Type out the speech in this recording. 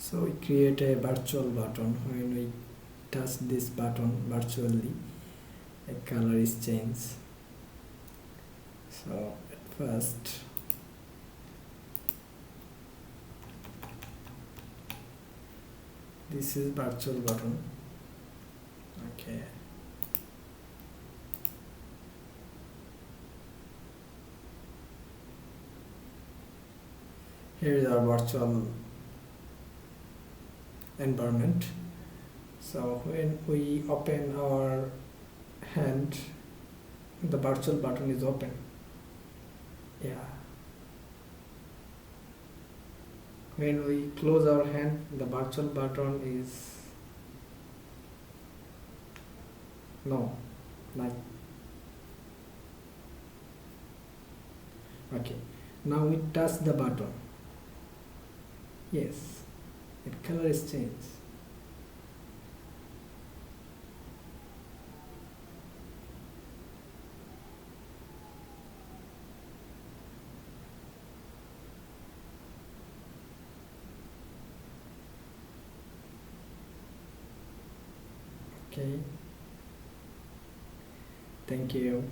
So we create a virtual button. When we touch this button virtually, a color is changed. So at first this is virtual button. Okay. Here is our virtual environment. So when we open our hand, the virtual button is open. Yeah. When we close our hand, the virtual button is no, like okay. Now we touch the button. Yes, the color is changed. Okay. Thank you.